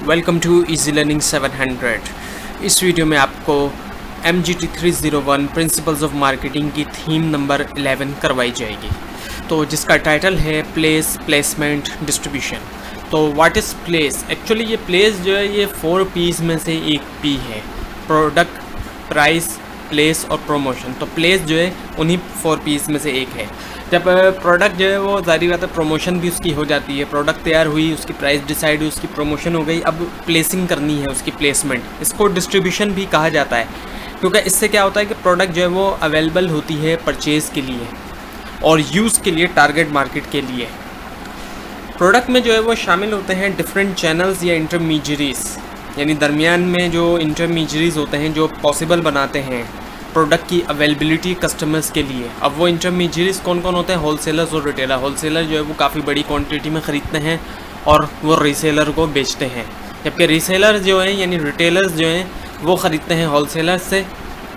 Welcome to easy learning 700। इस video में आपको MGT 301 प्रिंसिपल्स ऑफ मार्केटिंग की थीम नंबर 11 करवाई जाएगी, तो जिसका टाइटल है प्लेस, प्लेसमेंट, डिस्ट्रीब्यूशन। तो व्हाट इज़ प्लेस? एक्चुअली ये प्लेस जो है ये 4 P's में से एक P है, प्रोडक्ट, प्राइस, प्लेस और प्रमोशन। तो प्लेस जो है उन्हीं 4 P's में से एक है। जब प्रोडक्ट जो है वो ज़ाहिर बात है प्रमोशन भी उसकी हो जाती है, प्रोडक्ट तैयार हुई, उसकी प्राइस डिसाइड हुई, उसकी प्रमोशन हो गई, अब प्लेसिंग करनी है उसकी, प्लेसमेंट। इसको डिस्ट्रीब्यूशन भी कहा जाता है, क्योंकि इससे क्या होता है कि प्रोडक्ट जो है वो अवेलेबल होती है परचेज़ के लिए और यूज़ के लिए, टारगेट मार्केट के लिए। प्रोडक्ट में जो है वो शामिल होते हैं डिफरेंट चैनल्स या इंटरमीडियरीज, यानी दरमियान में जो इंटरमीडियरीज होते हैं जो पॉसिबल बनाते हैं प्रोडक्ट की अवेलेबिलिटी कस्टमर्स के लिए। अब वो इंटरमीडियरीज कौन कौन होते हैं? होलसेलर्स और रिटेलर। होलसेलर जो है वो काफ़ी बड़ी क्वांटिटी में ख़रीदते हैं और वो रीसेलर को बेचते हैं, जबकि रीसेलर जो हैं यानी रिटेलर्स जो हैं वो ख़रीदते हैं होलसेलर से,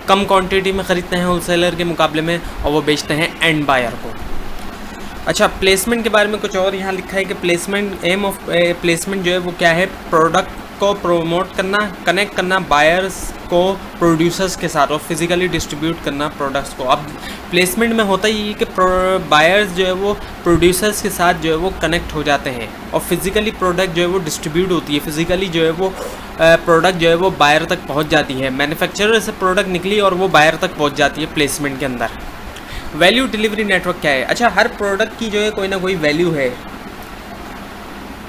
कम क्वांटिटी में ख़रीदते हैं होलसेलर के मुकाबले में, और वो बेचते हैं एंड बायर को। अच्छा, प्लेसमेंट के बारे में कुछ और यहाँ लिखा है कि प्लेसमेंट, एम ऑफ प्लेसमेंट जो है वो क्या है? प्रोडक्ट को प्रमोट करना, कनेक्ट करना बायर्स को प्रोड्यूसर्स के साथ और फिज़िकली डिस्ट्रीब्यूट करना प्रोडक्ट्स को। अब प्लेसमेंट में होता ही कि बायर्स जो है वो प्रोड्यूसर्स के साथ जो है वो कनेक्ट हो जाते हैं और फिज़िकली प्रोडक्ट जो है वो डिस्ट्रीब्यूट होती है, फिज़िकली जो है वो प्रोडक्ट जो है वो बायर तक पहुंच जाती है। मैन्युफैक्चरर से प्रोडक्ट निकली और वो बायर तक पहुंच जाती है प्लेसमेंट के अंदर। वैल्यू डिलीवरी नेटवर्क क्या है? अच्छा, हर प्रोडक्ट की जो है कोई ना कोई वैल्यू है,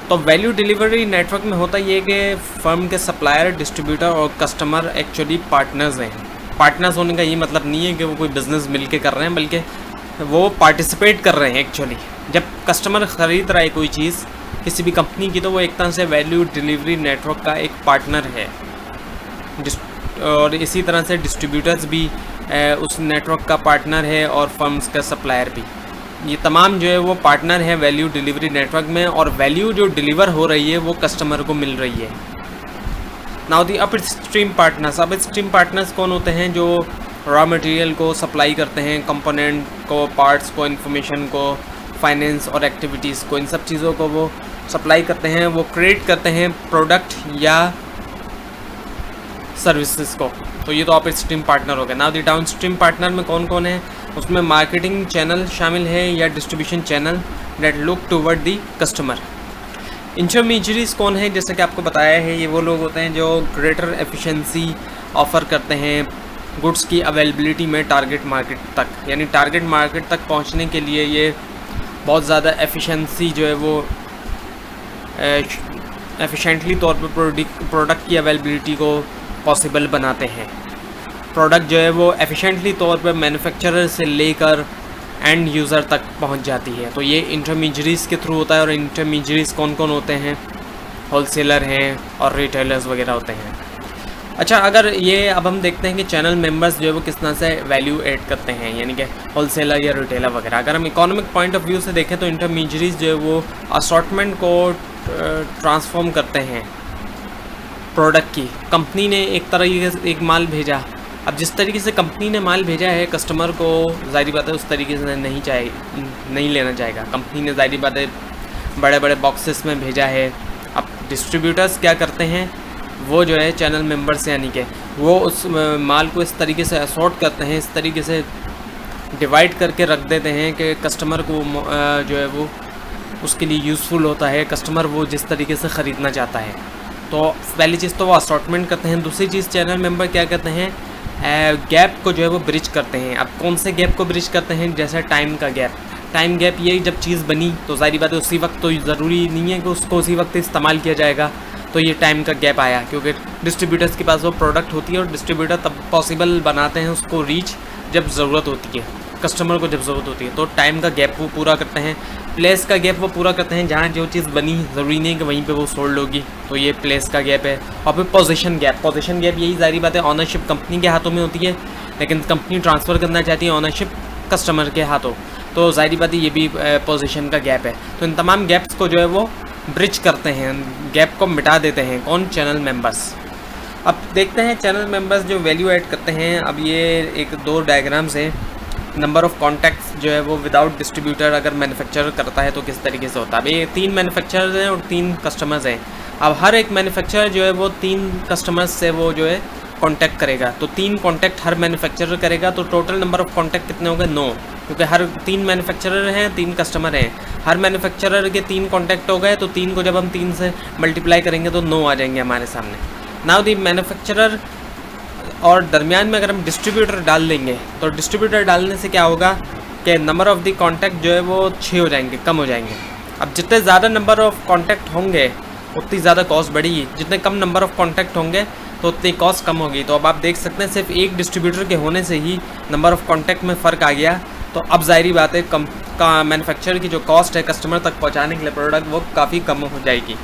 तो वैल्यू डिलीवरी नेटवर्क में होता ये कि फर्म के सप्लायर, डिस्ट्रीब्यूटर और कस्टमर एक्चुअली पार्टनर्स हैं। पार्टनर्स होने का ये मतलब नहीं है कि वो कोई बिज़नेस मिलके कर रहे हैं, बल्कि वो पार्टिसिपेट कर रहे हैं एक्चुअली। जब कस्टमर ख़रीद रहा है कोई चीज़ किसी भी कंपनी की, तो वो एक तरह से वैल्यू डिलीवरी नेटवर्क का एक पार्टनर है। और इसी तरह से डिस्ट्रीब्यूटर्स भी उस नेटवर्क का पार्टनर है और फर्म्स का सप्लायर भी। ये तमाम जो है वो पार्टनर है वैल्यू डिलीवरी नेटवर्क में, और वैल्यू जो डिलीवर हो रही है वो कस्टमर को मिल रही है। Now the upstream partners. Upstream partners कौन होते हैं? जो रॉ मटेरियल को सप्लाई करते हैं, कंपोनेंट को, पार्ट्स को, इंफॉर्मेशन को, फाइनेंस और एक्टिविटीज़ को, इन सब चीज़ों को वो सप्लाई करते हैं, वो क्रिएट करते हैं प्रोडक्ट या सर्विसेज को। तो ये तो अपस्ट्रीम पार्टनर हो गए। नाउ दी डाउनस्ट्रीम पार्टनर में कौन कौन है? उसमें मार्केटिंग चैनल शामिल है या distribution channel that look toward the customer. Intermediaries कौन है? जैसे कि आपको बताया है, ये वो लोग होते हैं जो ग्रेटर एफिशिएंसी ऑफ़र करते हैं गुड्स की अवेलेबिलिटी में टारगेट मार्केट तक, यानी टारगेट मार्केट तक पहुंचने के लिए ये बहुत ज़्यादा एफिशिएंसी जो है वो एफिशिएंटली तौर पर प्रोडक्ट की अवेलेबिलिटी को पॉसिबल बनाते हैं। प्रोडक्ट जो है वो एफिशिएंटली तौर पर मैन्युफैक्चरर से लेकर एंड यूज़र तक पहुंच जाती है। तो ये इंटरमीडियरीज़ के थ्रू होता है। और इंटरमीडियरीज़ कौन कौन होते हैं? होलसेलर हैं और रिटेलर्स वगैरह होते हैं। अच्छा, अगर ये अब हम देखते हैं कि चैनल मेंबर्स जो है वो किस तरह से वैल्यू ऐड करते हैं, यानी कि होलसेलर या रिटेलर वगैरह। अगर हम इकोनॉमिक पॉइंट ऑफ व्यू से देखें तो इंटरमीडियरीज़ जो है वो असॉर्टमेंट को ट्रांसफॉर्म करते हैं प्रोडक्ट की। कंपनी ने एक तरीके से एक माल भेजा, अब जिस तरीके से कंपनी ने माल भेजा है कस्टमर को ज़ाहिर बात है उस तरीके से नहीं लेना चाहेगा। कंपनी ने ज़ाहिर बात है बड़े बड़े बॉक्सेस में भेजा है। अब डिस्ट्रीब्यूटर्स क्या करते हैं? वो जो है चैनल मेंबर्स यानी कि वो उस माल को इस तरीके से असॉर्ट करते हैं, इस तरीके से डिवाइड करके रख देते हैं कि कस्टमर को जो है वो उसके लिए यूज़फुल होता है, कस्टमर वो जिस तरीके से ख़रीदना चाहता है। तो पहली चीज़ तो वो असॉर्टमेंट करते हैं। दूसरी चीज़ चैनल मेंबर क्या करते हैं? गैप को जो है वो ब्रिज करते हैं। अब कौन से गैप को ब्रिज करते हैं? जैसे टाइम का गैप। टाइम गैप ये जब चीज़ बनी तो ज़ाहिर बात है उसी वक्त, तो ज़रूरी नहीं है कि उसको उसी वक्त इस्तेमाल किया जाएगा, तो ये टाइम का गैप आया, क्योंकि डिस्ट्रीब्यूटर्स के पास वो प्रोडक्ट होती है और डिस्ट्रीब्यूटर तब पॉसिबल बनाते हैं उसको रीच जब ज़रूरत होती है, कस्टमर को जब ज़रूरत होती है। तो टाइम का गैप वो पूरा करते हैं। प्लेस का गैप वो पूरा करते हैं, जहाँ जो चीज़ बनी ज़रूरी नहीं कि वहीं पे वो सोल्ड होगी, तो ये प्लेस का गैप है। और फिर पोजीशन गैप। पोजीशन गैप यही सारी बात है, ऑनरशिप कंपनी के हाथों में होती है लेकिन कंपनी ट्रांसफ़र करना चाहती है ऑनरशिप कस्टमर के हाथों, तो ज़ाहिर बात है ये भी पोजीशन का गैप है। तो इन तमाम गैप्स को जो है वो ब्रिज करते हैं, गैप को मिटा देते हैं। कौन? Channel members. अब देखते हैं चैनल मेंबर्स जो वैल्यू ऐड करते हैं। अब ये एक 2 डायग्राम्स हैं। नंबर ऑफ़ कॉन्टैक्ट्स जो है वो विदाउट डिस्ट्रीब्यूटर अगर मैन्युफैक्चरर करता है तो किस तरीके से होता है। अब ये 3 मैन्युफैक्चरर्स हैं और 3 कस्टमर्स हैं। अब हर एक मैन्युफैक्चरर जो है वो 3 कस्टमर्स से वो जो है कांटेक्ट करेगा, तो 3 कांटेक्ट हर मैन्युफैक्चरर करेगा, तो टोटल नंबर ऑफ़ कांटेक्ट कितने हो गए 9, क्योंकि हर 3 मैन्युफैक्चरर हैं, 3 कस्टमर हैं, हर मैन्युफैक्चरर के 3 कांटेक्ट हो गए, तो 3 को जब हम 3 से मल्टीप्लाई करेंगे तो 9 आ जाएंगे हमारे सामने। नाउ दी मैन्युफैक्चरर और दरमियान में अगर हम डिस्ट्रीब्यूटर डाल देंगे तो डिस्ट्रीब्यूटर डालने से क्या होगा कि नंबर ऑफ़ दी कॉन्टैक्ट जो है वो 6 हो जाएंगे, कम हो जाएंगे। अब जितने ज़्यादा नंबर ऑफ़ कॉन्टैक्ट होंगे उतनी ज़्यादा कॉस्ट बढ़ेगी, जितने कम नंबर ऑफ़ कॉन्टैक्ट होंगे तो उतनी कॉस्ट कम होगी। तो अब आप देख सकते हैं सिर्फ एक डिस्ट्रीब्यूटर के होने से ही नंबर ऑफ़ कॉन्टैक्ट में फ़र्क आ गया, तो अब ज़ाहिरी बात है कम का मैन्युफैक्चरर की जो कॉस्ट है कस्टमर तक पहुँचाने के लिए प्रोडक्ट वो काफ़ी कम हो जाएगी।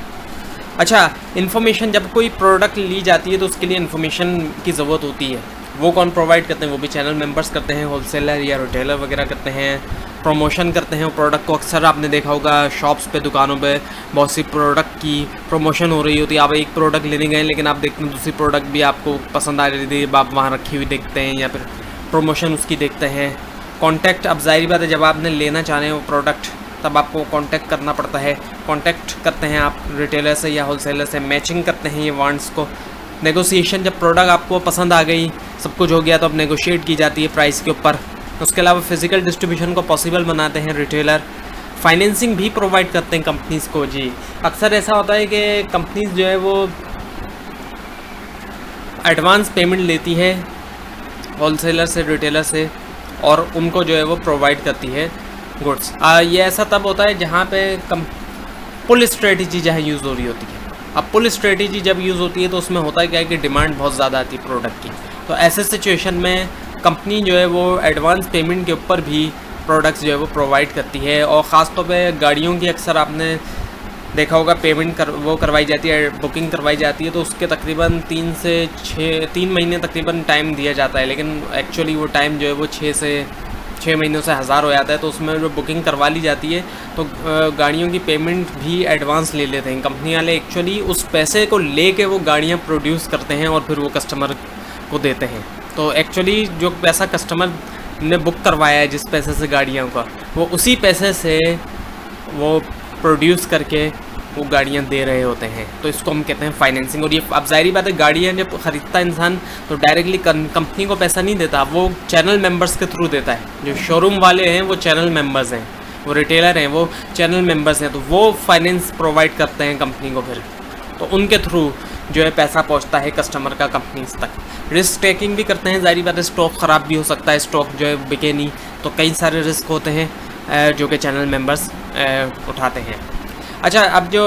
अच्छा, इन्फॉर्मेशन जब कोई प्रोडक्ट ली जाती है तो उसके लिए इन्फॉर्मेशन की ज़रूरत होती है, वो कौन प्रोवाइड करते हैं? वो भी चैनल मेंबर्स करते हैं, होलसेलर या रिटेलर वगैरह करते हैं, प्रमोशन करते हैं प्रोडक्ट को। अक्सर आपने देखा होगा शॉप्स पे, दुकानों पे बहुत सी प्रोडक्ट की प्रमोशन हो रही होती है। आप एक प्रोडक्ट लेने गए लेकिन आप देखते हैं दूसरी प्रोडक्ट भी आपको पसंद आ रही थी, आप वहाँ रखी हुई देखते हैं या फिर प्रमोशन उसकी देखते हैं। कॉन्टैक्ट, अब ज़ाहिर बात है जब आपने लेना चाह रहे हो प्रोडक्ट तब आपको कांटेक्ट करना पड़ता है। कांटेक्ट करते हैं आप रिटेलर से या होलसेलर से, मैचिंग करते हैं ये वांट्स को। नेगोशिएशन, जब प्रोडक्ट आपको पसंद आ गई, सब कुछ हो गया तो अब नेगोशिएट की जाती है प्राइस के ऊपर। उसके अलावा फिजिकल डिस्ट्रीब्यूशन को पॉसिबल बनाते हैं रिटेलर। फाइनेंसिंग भी प्रोवाइड करते हैं कंपनीज़ को। जी, अक्सर ऐसा होता है कि कंपनीज़ जो है वो एडवांस पेमेंट लेती है होलसेलर से, रिटेलर से, और उनको जो है वो प्रोवाइड करती है गुड्स। ये ऐसा तब होता है जहाँ पे पुल स्ट्रेटजी जहाँ यूज़ हो रही होती है। अब पुल स्ट्रेटजी जब यूज़ होती है तो उसमें होता है क्या है कि डिमांड बहुत ज़्यादा आती है प्रोडक्ट की, तो ऐसे सिचुएशन में कंपनी जो है वो एडवांस पेमेंट के ऊपर भी प्रोडक्ट्स जो है वो प्रोवाइड करती है। और ख़ास तौर पे गाड़ियों की अक्सर आपने देखा होगा पेमेंट करवाई जाती है, बुकिंग करवाई जाती है, तो उसके तकरीबन 3 महीने तकरीबन टाइम दिया जाता है, लेकिन एक्चुअली वो टाइम जो है वो 6 महीनों से हज़ार हो जाता है। तो उसमें जो बुकिंग करवा ली जाती है तो गाड़ियों की पेमेंट भी एडवांस ले लेते हैं कंपनी वाले। एक्चुअली उस पैसे को लेके वो गाड़ियाँ प्रोड्यूस करते हैं और फिर वो कस्टमर को देते हैं। तो एक्चुअली जो पैसा कस्टमर ने बुक करवाया है जिस पैसे से गाड़ियों का, वो उसी पैसे से वो प्रोड्यूस करके वो गाड़ियाँ दे रहे होते हैं, तो इसको हम कहते हैं फाइनेंसिंग। और ये अब ज़ाहिर बात है गाड़ियाँ जब ख़रीदता इंसान तो डायरेक्टली कंपनी को पैसा नहीं देता, वो चैनल मेंबर्स के थ्रू देता है। जो शोरूम वाले हैं वो चैनल मेंबर्स हैं, वो रिटेलर हैं वो चैनल मेंबर्स हैं, तो वो फाइनेंस प्रोवाइड करते हैं कंपनी को फिर, तो उनके थ्रू जो है पैसा पहुंचता है कस्टमर का कंपनीज तक। रिस्क टेकिंग भी करते हैं, ज़ाहिर बात है स्टॉक ख़राब भी हो सकता है, स्टॉक जो है बिके नहीं, तो कई सारे रिस्क होते हैं जो कि चैनल मेंबर्स उठाते हैं। अच्छा, अब जो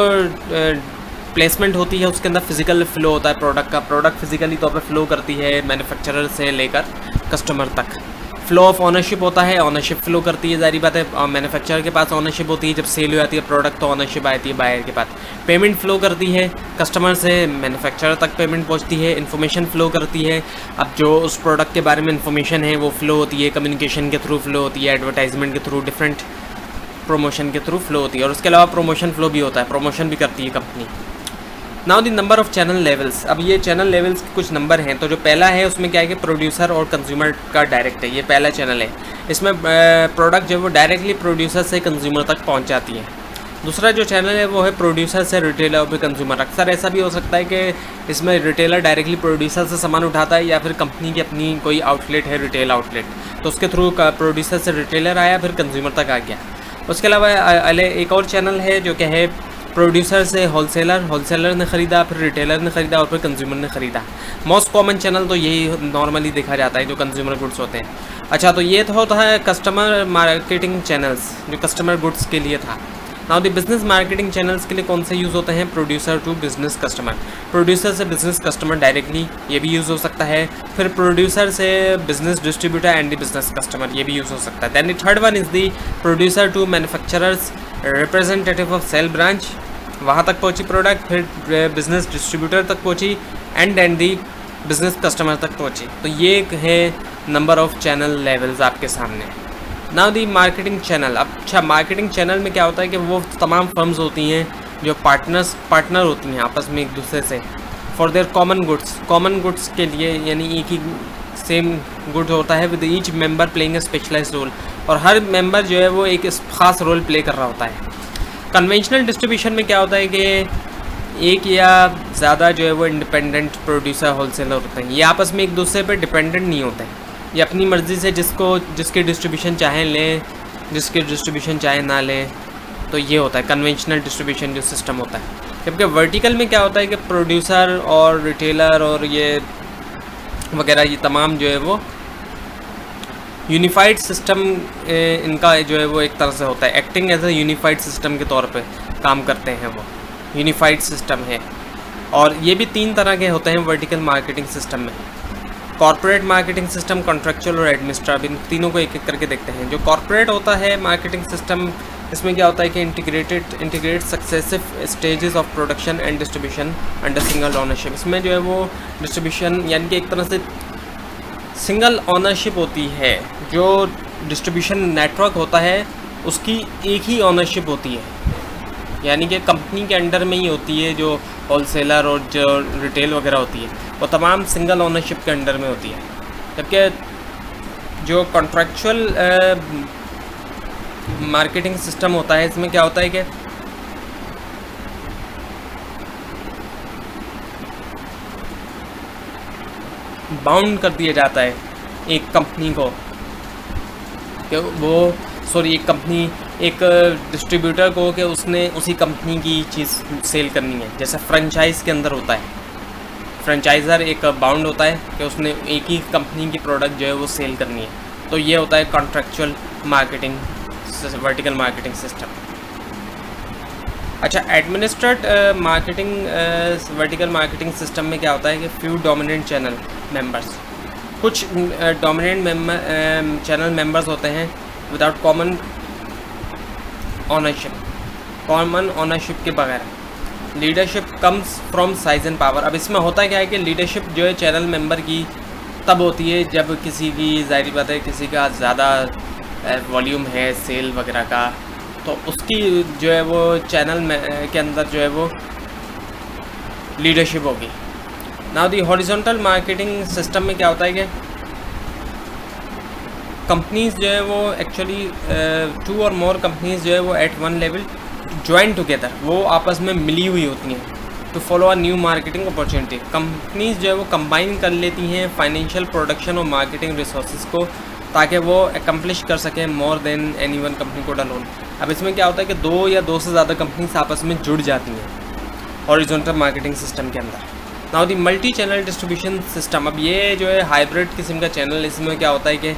प्लेसमेंट होती है उसके अंदर फिज़िकल फ़्लो होता है प्रोडक्ट का। प्रोडक्ट फिज़िकली तौर पर फ़्लो करती है मैन्युफैक्चरर से लेकर कस्टमर तक। फ़्लो ऑफ ऑनरशिप होता है, ऑनरशिप फ़्लो करती है, ज़ाहिर बात है मैन्युफैक्चरर के पास ऑनरशिप होती है, जब सेल हो जाती है प्रोडक्ट तो ऑनरशिप आती है बायर के पास। पेमेंट फ़्लो करती है कस्टमर से मैन्युफैक्चरर तक पेमेंट पहुंचती है। इन्फॉर्मेशन फ़्लो करती है, अब जो उस प्रोडक्ट के बारे में इन्फॉर्मेशन है वो फ़्लो होती है, कम्युनिकेशन के थ्रू फ़्लो होती है, एडवर्टाइजमेंट के थ्रू, डिफरेंट प्रमोशन के थ्रू फ़्लो होती है। और उसके अलावा प्रमोशन फ़्लो भी होता है, प्रमोशन भी करती है company. Now the number of channel levels. अब ये चैनल लेवल्स के कुछ नंबर हैं, तो जो पहला है उसमें क्या है कि प्रोड्यूसर और कंज्यूमर का डायरेक्ट है, ये पहला चैनल है। इसमें प्रोडक्ट जो है वो डायरेक्टली प्रोड्यूसर से कंज्यूमर तक पहुंच जाती है। दूसरा जो चैनल है वो है प्रोड्यूसर से रिटेलर और फिर कंज्यूमर। अक्सर ऐसा भी हो सकता है कि इसमें रिटेलर डायरेक्टली प्रोड्यूसर से सामान उठाता है, या फिर कंपनी की अपनी कोई आउटलेट है, रिटेल आउटलेट, तो उसके थ्रू प्रोड्यूसर से रिटेलर आया फिर कंज्यूमर तक आ गया। उसके अलावा एक और चैनल है जो क्या है प्रोड्यूसर से होलसेलर, होलसेलर ने ख़रीदा, फिर रिटेलर ने ख़रीदा और फिर कंज्यूमर ने ख़रीदा। मोस्ट कॉमन चैनल तो यही नॉर्मली देखा जाता है जो कंज्यूमर गुड्स होते हैं। अच्छा, तो ये तो होता है कस्टमर मार्केटिंग चैनल्स जो कस्टमर गुड्स के लिए था। Now the business marketing channels के लिए कौन से यूज़ होते हैं? Producer to business customer, producer से बिजनेस कस्टमर डायरेक्टली, ये भी यूज़ हो सकता है। फिर प्रोड्यूसर से business distributor and the business customer, ये भी यूज़ हो सकता है। Then the third one is the producer to manufacturers representative of sale branch, वहाँ तक पहुँची प्रोडक्ट, फिर बिजनेस डिस्ट्रीब्यूटर तक पहुँची एंड दी बिजनेस कस्टमर तक पहुँची। तो ये है नंबर ऑफ़ चैनल लेवल्स आपके सामने। Now the marketing channel. अब अच्छा, मार्केटिंग चैनल में क्या होता है कि वो तमाम फर्म्स होती हैं जो पार्टनर होती हैं आपस में एक दूसरे से फॉर देयर कॉमन गुड्स के लिए, यानी एक ही सेम गुड होता है with each member playing a specialized role, और हर मेंबर जो है वो एक ख़ास रोल प्ले कर रहा होता है। कन्वेंशनल डिस्ट्रीब्यूशन में क्या होता है कि एक या ज़्यादा जो है वो इंडिपेंडेंट प्रोड्यूसर होलसेलर होते हैं। ये आपस में एक दूसरे पे डिपेंडेंट नहीं होते हैं। ये अपनी मर्ज़ी से जिसकी डिस्ट्रीब्यूशन चाहे लें, जिसकी डिस्ट्रीब्यूशन चाहे ना लें। तो ये होता है कन्वेंशनल डिस्ट्रीब्यूशन जो सिस्टम होता है। जबकि वर्टिकल में क्या होता है कि प्रोड्यूसर और रिटेलर और ये वगैरह ये तमाम जो है वो यूनिफाइड सिस्टम इनका जो है वो एक तरह से होता है, acting as a unified system के तौर पे काम करते हैं। वो यूनिफाइड सिस्टम है। और ये भी 3 तरह के होते हैं वर्टिकल मार्केटिंग सिस्टम में। कॉर्पोरेट मार्केटिंग सिस्टम, कॉन्ट्रैक्चुअल और एडमिनिस्ट्रेटिव, इन तीनों को एक एक करके देखते हैं। जो कॉर्पोरेट होता है मार्केटिंग सिस्टम, इसमें क्या होता है कि integrate successive stages of production and distribution under single ownership. इसमें जो है वो डिस्ट्रीब्यूशन यानी कि एक तरह से सिंगल ओनरशिप होती है। जो डिस्ट्रीब्यूशन नेटवर्क होता है उसकी एक ही ओनरशिप होती है, यानी कि कंपनी के अंडर में ही होती है। जो होलसेलर और जो रिटेल वगैरह होती है वो तमाम सिंगल ओनरशिप के अंडर में होती है। जबकि जो कॉन्ट्रैक्चुअल मार्केटिंग सिस्टम होता है, इसमें क्या होता है कि बाउंड कर दिया जाता है एक कंपनी को कि वो एक डिस्ट्रीब्यूटर को कि उसने उसी कंपनी की चीज़ सेल करनी है। जैसे फ्रेंचाइज के अंदर होता है, फ्रेंचाइज़र एक बाउंड होता है कि उसने एक ही कंपनी की प्रोडक्ट जो है वो सेल करनी है। तो ये होता है contractual marketing vertical marketing system. अच्छा, administrate marketing vertical marketing system में क्या होता है कि फ्यू डोमिनेंट चैनल मेंबर्स, कुछ डोमिनेंट चैनल मेंबर्स होते हैं विदाउट कॉमन ओनरशिप के बगैर। Leadership comes from size and power. अब इसमें होता क्या है कि लीडरशिप जो है चैनल मेंबर की तब होती है जब किसी की, ज़ाहिर बात है, किसी का ज़्यादा वॉल्यूम है सेल वगैरह का, तो उसकी जो है वो चैनल में के अंदर जो है वो लीडरशिप होगी। Now the horizontal marketing system में क्या होता है कि कंपनीज जो है वो एक्चुअली 2 और मोर कंपनीज जो है वो at one level join together, वो आपस में मिली हुई होती हैं to follow a new marketing opportunity. Companies जो है वो कंबाइन कर लेती हैं फाइनेंशियल, प्रोडक्शन और मार्केटिंग रिसोर्सेज को ताकि वो एकम्प्लिश कर सकें more than any one company को अलोन। अब इसमें क्या होता है कि 2 या 2 से ज़्यादा कंपनीज आपस में जुड़ जाती हैं हॉरिजॉन्टल मार्केटिंग सिस्टम के अंदर। Now the multi channel distribution system, अब ये जो है हाइब्रिड किस्म का चैनल, इसमें क्या होता है कि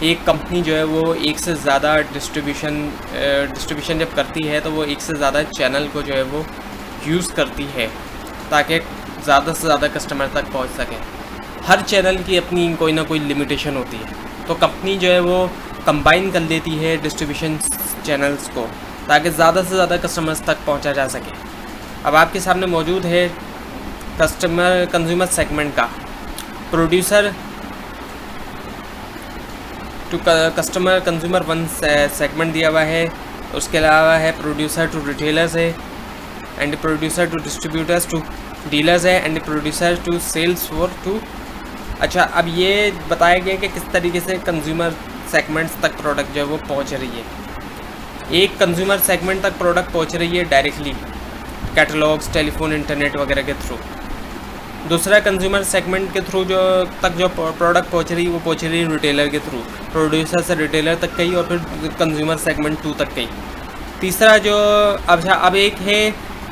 एक कंपनी जो है वो एक से ज़्यादा डिस्ट्रीब्यूशन जब करती है तो वो एक से ज़्यादा चैनल को जो है वो यूज़ करती है ताकि ज़्यादा से ज़्यादा कस्टमर तक पहुंच सके। हर चैनल की अपनी कोई ना कोई लिमिटेशन होती है, तो कंपनी जो है वो कंबाइन कर लेती है डिस्ट्रीब्यूशन चैनल्स को ताकि ज़्यादा से ज़्यादा कस्टमर्स तक पहुंचा जा सके। अब आपके सामने मौजूद है कंज्यूमर सेगमेंट का producer to customer consumer 1 segment दिया हुआ है। उसके अलावा है प्रोड्यूसर टू रिटेलर्स है, and producer to distributors to dealers है, and producer to sales for two. अच्छा, अब ये बताया गया कि किस तरीके से कंज्यूमर सेगमेंट्स तक प्रोडक्ट जो है वो पहुंच रही है। एक कंज्यूमर सेगमेंट तक प्रोडक्ट पहुंच रही है डायरेक्टली कैटलॉग्स, टेलीफोन, इंटरनेट वगैरह के थ्रू। दूसरा कंज्यूमर सेगमेंट के थ्रू जो प्रोडक्ट पहुंच रही है वो पहुंच रही है रिटेलर के थ्रू, प्रोड्यूसर से रिटेलर तक गई और फिर कंज्यूमर सेगमेंट 2 तक गई। तीसरा जो अब एक है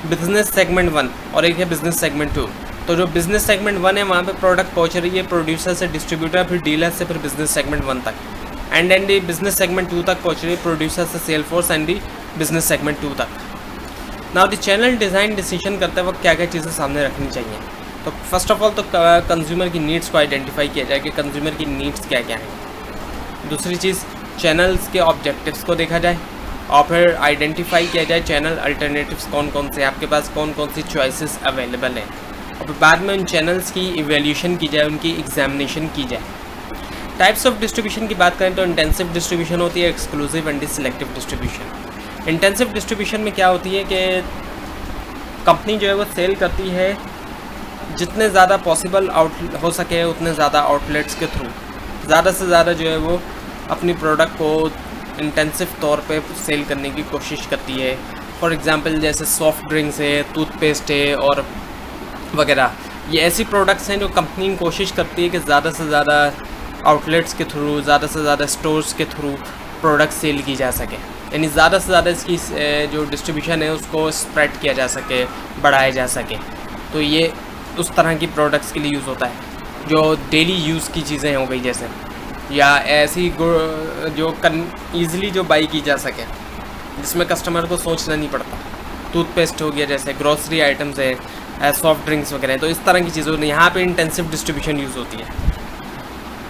बिजनेस सेगमेंट 1 और एक है बिजनेस सेगमेंट 2। तो जो बिजनेस सेगमेंट 1 है वहाँ पे प्रोडक्ट पहुँच रही है प्रोड्यूसर से डिस्ट्रीब्यूटर, फिर डीलर से, फिर बिजनेस सेगमेंट 1 तक, एंड बिजनेस सेगमेंट 2 तक पहुँच रही है प्रोड्यूसर से sale force and business segment 2 तक। Now the channel design decision करते वक्त क्या क्या चीज़ें सामने रखनी चाहिए। तो फर्स्ट ऑफ ऑल तो कंज्यूमर की नीड्स को आइडेंटिफाई किया जाए कि कंज्यूमर की नीड्स क्या क्या हैं। दूसरी चीज़ चैनल्स के ऑब्जेक्टिव्स को देखा जाए और फिर आइडेंटिफाई किया जाए चैनल अल्टरनेटिव्स कौन कौन से, आपके पास कौन कौन सी चॉइसेस अवेलेबल हैं, और फिर बाद में उन चैनल्स की इवेल्यूशन की जाए, उनकी एग्जामिनेशन की जाए। टाइप्स ऑफ डिस्ट्रीब्यूशन की बात करें तो इंटेंसिव डिस्ट्रीब्यूशन होती है, exclusive and selective distribution. Intensive distribution में क्या होती है कि कंपनी जो है वो सेल करती है जितने ज़्यादा पॉसिबल हो सके उतने ज़्यादा आउटलेट्स के थ्रू ज़्यादा से ज़्यादा जो है वो अपनी प्रोडक्ट को इंटेंसिव तौर पे सेल करने की कोशिश करती है। फॉर एग्ज़ाम्पल जैसे सॉफ्ट ड्रिंक्स है, टूथपेस्ट है और वगैरह। ये ऐसी प्रोडक्ट्स हैं जो कंपनी कोशिश करती है कि ज़्यादा से ज़्यादा आउटलेट्स के थ्रू, ज़्यादा से ज़्यादा स्टोर्स के थ्रू प्रोडक्ट सेल की जा सके, यानी ज़्यादा से ज़्यादा इसकी जो डिस्ट्रीब्यूशन है उसको स्प्रेड किया जा सके, बढ़ाया जा सके। तो ये उस तरह की प्रोडक्ट्स के लिए यूज़ होता है जो डेली यूज़ की चीज़ें हो गई जैसे, या ऐसी जो ईज़िली जो बाई की जा सके, जिसमें कस्टमर को सोचना नहीं पड़ता। टूथपेस्ट हो गया, जैसे ग्रॉसरी आइटम्स है, सॉफ्ट ड्रिंक्स वगैरह, तो इस तरह की चीज़ों में यहाँ पे इंटेंसिव डिस्ट्रीब्यूशन यूज़ होती है।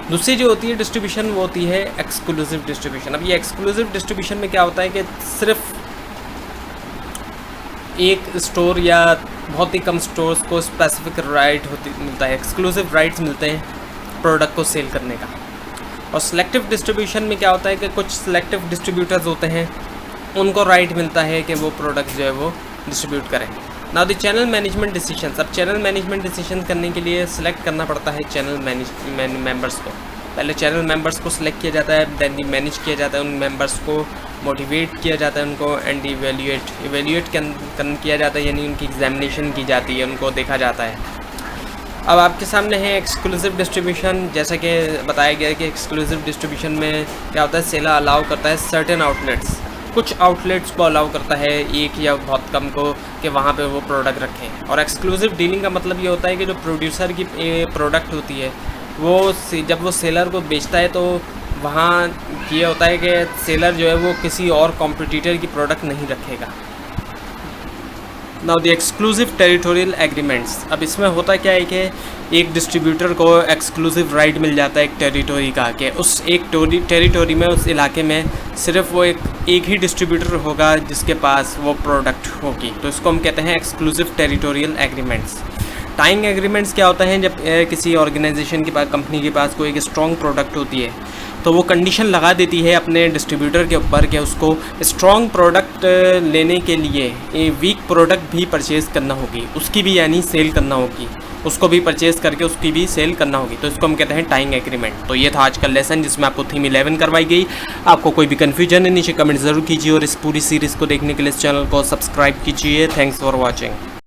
दूसरी जो होती है डिस्ट्रीब्यूशन, वो होती है एक्सक्लूसिव डिस्ट्रीब्यूशन। अब ये एक्सक्लूसिव डिस्ट्रीब्यूशन में क्या होता है कि सिर्फ एक स्टोर या बहुत ही कम स्टोर्स को स्पेसिफिक राइट मिलता है, एक्सक्लूसिव राइट्स मिलते हैं प्रोडक्ट को सेल करने का। और सिलेक्टिव डिस्ट्रीब्यूशन में क्या होता है कि कुछ सिलेक्टिव डिस्ट्रीब्यूटर्स होते हैं, उनको राइट मिलता है कि वो प्रोडक्ट जो है वो डिस्ट्रीब्यूट करें। Now the channel management decisions. अब चैनल मैनेजमेंट डिसीजन करने के लिए सिलेक्ट करना पड़ता है चैनल मेंबर्स को। पहले चैनल मेंबर्स को सिलेक्ट किया जाता है, देन मैनेज किया जाता है, उन मेंबर्स को मोटिवेट किया जाता है उनको, एंड इवेल्यूएट किया जाता है, यानी उनकी एग्जामिनेशन की जाती है, उनको देखा जाता है। अब आपके सामने है एक्सक्लूसिव डिस्ट्रीब्यूशन। जैसा कि बताया गया है कि एक्सक्लूसिव डिस्ट्रीब्यूशन में क्या होता है, सेलर अलाउ करता है सर्टेन आउटलेट्स, कुछ आउटलेट्स को अलाउ करता है, एक या बहुत कम को, कि वहाँ पे वो प्रोडक्ट रखें। और एक्सक्लूसिव डीलिंग का मतलब ये होता है कि जो प्रोड्यूसर की प्रोडक्ट होती है वो जब वो सेलर को बेचता है तो वहाँ ये होता है कि सेलर जो है वो किसी और कॉम्पिटिटर की प्रोडक्ट नहीं रखेगा। Now the exclusive territorial agreements. अब इसमें होता क्या है कि एक डिस्ट्रीब्यूटर को एक्सक्लूसिव राइट मिल जाता है एक टेरिटोरी का, कि उस एक टेरिटोरी में, उस इलाके में सिर्फ वो एक ही डिस्ट्रीब्यूटर होगा जिसके पास वो प्रोडक्ट होगी। तो इसको हम कहते हैं exclusive territorial agreements. Tying agreements क्या होता है, जब किसी ऑर्गेनाइजेशन के पास, कंपनी के पास कोई एक स्ट्रॉन्ग प्रोडक्ट होती है तो वो कंडीशन लगा देती है अपने डिस्ट्रीब्यूटर के ऊपर कि उसको स्ट्रॉन्ग प्रोडक्ट लेने के लिए वीक प्रोडक्ट भी परचेज़ करना होगी, उसकी भी यानी सेल करना होगी, उसको भी परचेज़ करके उसकी भी सेल करना होगी। तो इसको हम कहते हैं टाइंग एग्रीमेंट। तो ये था आज का लेसन जिसमें आपको थीम 11 करवाई गई। आपको कोई भी कन्फ्यूजन है नीचे कमेंट ज़रूर कीजिए और इस पूरी सीरीज़ को देखने के लिए इस चैनल को सब्सक्राइब कीजिए। Thanks for watching.